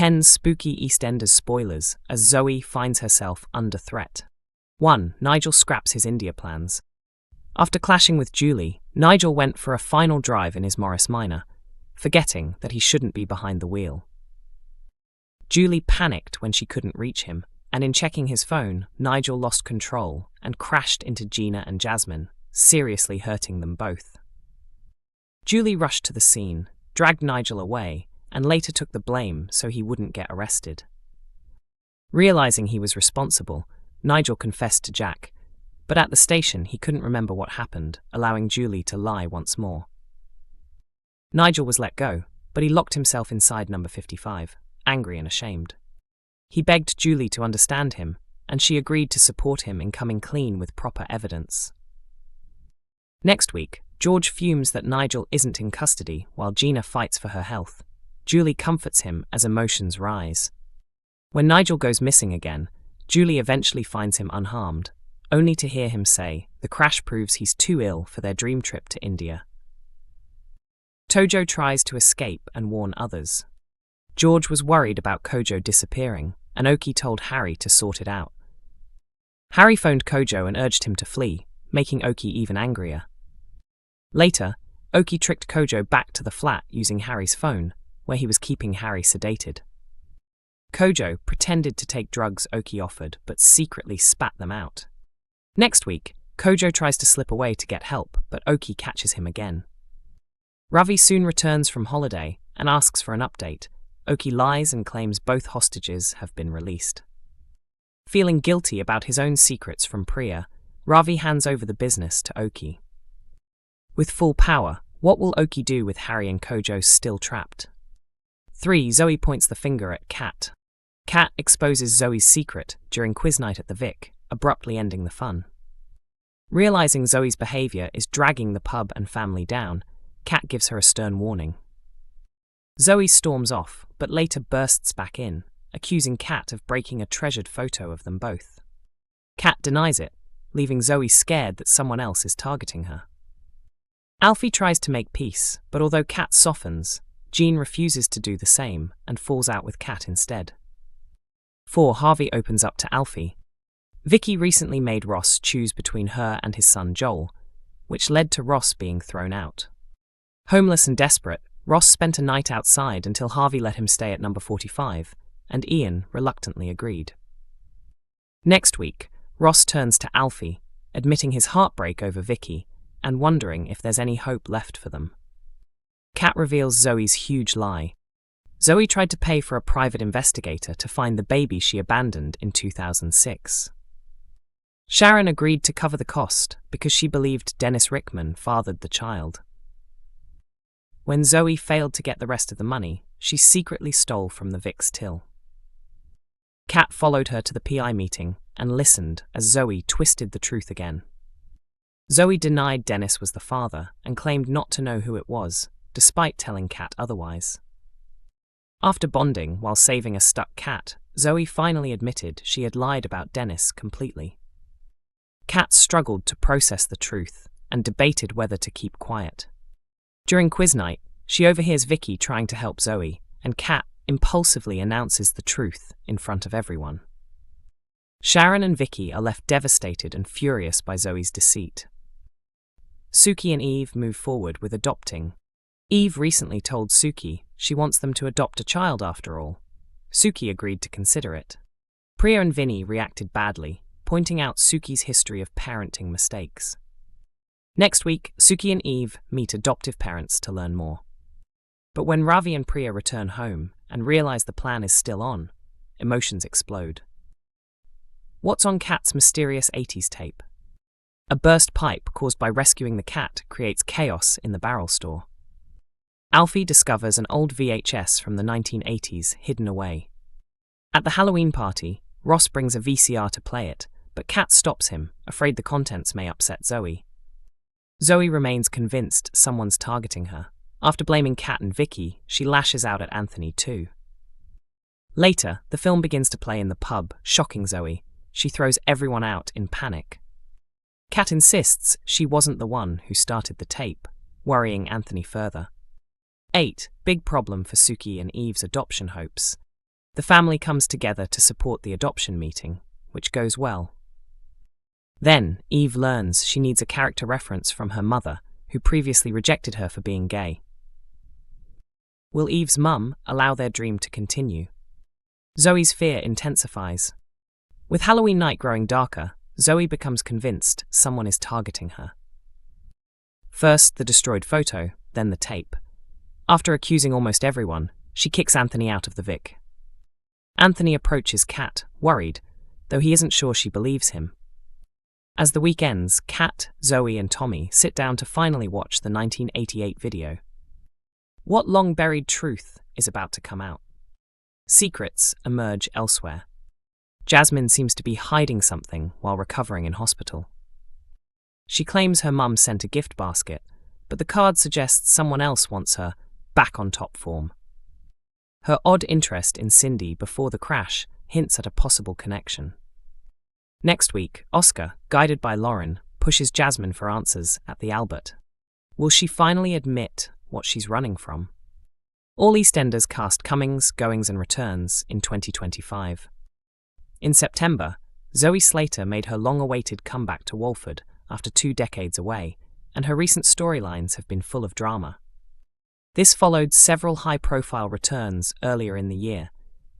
10 spooky EastEnders spoilers as Zoe finds herself under threat. 1. Nigel scraps his India plans. After clashing with Julie, Nigel went for a final drive in his Morris Minor, forgetting that he shouldn't be behind the wheel. Julie panicked when she couldn't reach him, and in checking his phone, Nigel lost control and crashed into Gina and Jasmine, seriously hurting them both. Julie rushed to the scene, dragged Nigel away, and later took the blame so he wouldn't get arrested. Realizing he was responsible, Nigel confessed to Jack, but at the station he couldn't remember what happened, allowing Julie to lie once more. Nigel was let go, but he locked himself inside number 55, angry and ashamed. He begged Julie to understand him, and she agreed to support him in coming clean with proper evidence. Next week, George fumes that Nigel isn't in custody while Gina fights for her health. Julie comforts him as emotions rise. When Nigel goes missing again, Julie eventually finds him unharmed, only to hear him say the crash proves he's too ill for their dream trip to India. Kojo tries to escape and warn others. George was worried about Kojo disappearing, and Okie told Harry to sort it out. Harry phoned Kojo and urged him to flee, making Okie even angrier. Later, Okie tricked Kojo back to the flat using Harry's phone, where he was keeping Harry sedated. Kojo pretended to take drugs Okie offered, but secretly spat them out. Next week, Kojo tries to slip away to get help, but Okie catches him again. Ravi soon returns from holiday and asks for an update. Okie lies and claims both hostages have been released. Feeling guilty about his own secrets from Priya, Ravi hands over the business to Okie. With full power, what will Okie do with Harry and Kojo still trapped? 3. Zoe points the finger at Kat. Kat exposes Zoe's secret during quiz night at the Vic, abruptly ending the fun. Realizing Zoe's behavior is dragging the pub and family down, Kat gives her a stern warning. Zoe storms off, but later bursts back in, accusing Kat of breaking a treasured photo of them both. Kat denies it, leaving Zoe scared that someone else is targeting her. Alfie tries to make peace, but although Kat softens, Jean refuses to do the same and falls out with Kat instead. 4. Harvey opens up to Alfie. Vicky recently made Ross choose between her and his son Joel, which led to Ross being thrown out. Homeless and desperate, Ross spent a night outside until Harvey let him stay at number 45, and Ian reluctantly agreed. Next week, Ross turns to Alfie, admitting his heartbreak over Vicky and wondering if there's any hope left for them. Kat reveals Zoe's huge lie. Zoe tried to pay for a private investigator to find the baby she abandoned in 2006. Sharon agreed to cover the cost because she believed Dennis Rickman fathered the child. When Zoe failed to get the rest of the money, she secretly stole from the Vic's till. Kat followed her to the PI meeting and listened as Zoe twisted the truth again. Zoe denied Dennis was the father and claimed not to know who it was, despite telling Kat otherwise. After bonding while saving a stuck cat, Zoe finally admitted she had lied about Dennis completely. Kat struggled to process the truth and debated whether to keep quiet. During quiz night, she overhears Vicky trying to help Zoe, and Kat impulsively announces the truth in front of everyone. Sharon and Vicky are left devastated and furious by Zoe's deceit. Suki and Eve move forward with adopting. Eve recently told Suki she wants them to adopt a child after all. Suki agreed to consider it. Priya and Vinny reacted badly, pointing out Suki's history of parenting mistakes. Next week, Suki and Eve meet adoptive parents to learn more. But when Ravi and Priya return home and realize the plan is still on, emotions explode. What's on Kat's mysterious 80s tape? A burst pipe caused by rescuing the cat creates chaos in the barrel store. Alfie discovers an old VHS from the 1980s hidden away. At the Halloween party, Ross brings a VCR to play it, but Kat stops him, afraid the contents may upset Zoe. Zoe remains convinced someone's targeting her. After blaming Kat and Vicky, she lashes out at Anthony too. Later, the film begins to play in the pub, shocking Zoe. She throws everyone out in panic. Kat insists she wasn't the one who started the tape, worrying Anthony further. 8. Big problem for Suki and Eve's adoption hopes. The family comes together to support the adoption meeting, which goes well. Then, Eve learns she needs a character reference from her mother, who previously rejected her for being gay. Will Eve's mum allow their dream to continue? Zoe's fear intensifies. With Halloween night growing darker, Zoe becomes convinced someone is targeting her. First the destroyed photo, then the tape. After accusing almost everyone, she kicks Anthony out of the Vic. Anthony approaches Kat, worried, though he isn't sure she believes him. As the week ends, Kat, Zoe and Tommy sit down to finally watch the 1988 video. What long-buried truth is about to come out? Secrets emerge elsewhere. Jasmine seems to be hiding something while recovering in hospital. She claims her mum sent a gift basket, but the card suggests someone else wants her back on top form. Her odd interest in Cindy before the crash hints at a possible connection. Next week, Oscar, guided by Lauren, pushes Jasmine for answers at the Albert. Will she finally admit what she's running from? All EastEnders cast comings, goings and returns in 2025. In September, Zoe Slater made her long-awaited comeback to Walford after 2 decades away, and her recent storylines have been full of drama. This followed several high-profile returns earlier in the year,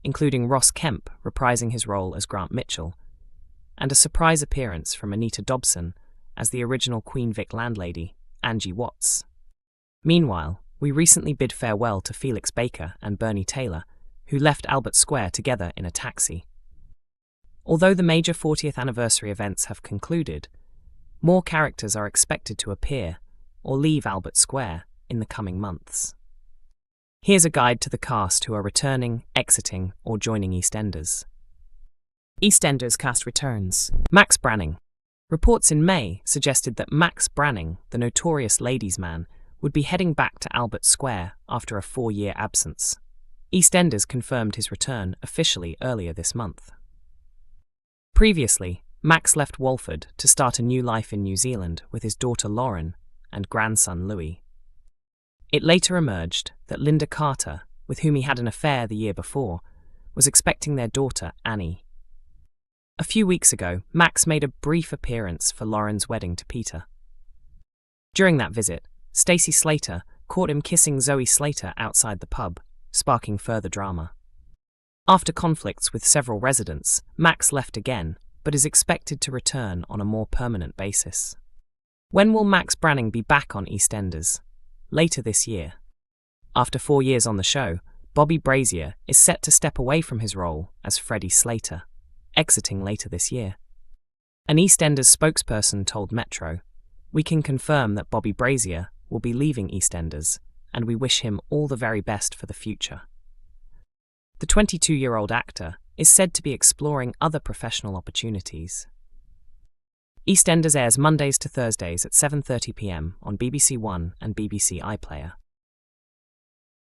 including Ross Kemp reprising his role as Grant Mitchell, and a surprise appearance from Anita Dobson as the original Queen Vic landlady, Angie Watts. Meanwhile, we recently bid farewell to Felix Baker and Bernie Taylor, who left Albert Square together in a taxi. Although the major 40th anniversary events have concluded, more characters are expected to appear or leave Albert Square in the coming months. Here's a guide to the cast who are returning, exiting, or joining EastEnders. EastEnders cast returns. Max Branning. Reports in May suggested that Max Branning, the notorious ladies' man, would be heading back to Albert Square after a 4-year absence. EastEnders confirmed his return officially earlier this month. Previously, Max left Walford to start a new life in New Zealand with his daughter Lauren and grandson Louis. It later emerged that Linda Carter, with whom he had an affair the year before, was expecting their daughter Annie. A few weeks ago, Max made a brief appearance for Lauren's wedding to Peter. During that visit, Stacey Slater caught him kissing Zoe Slater outside the pub, sparking further drama. After conflicts with several residents, Max left again, but is expected to return on a more permanent basis. When will Max Branning be back on EastEnders? Later this year. After 4 years on the show, Bobby Brazier is set to step away from his role as Freddie Slater, exiting later this year. An EastEnders spokesperson told Metro, "We can confirm that Bobby Brazier will be leaving EastEnders, and we wish him all the very best for the future." The 22-year-old actor is said to be exploring other professional opportunities. EastEnders airs Mondays to Thursdays at 7:30 p.m. on BBC One and BBC iPlayer.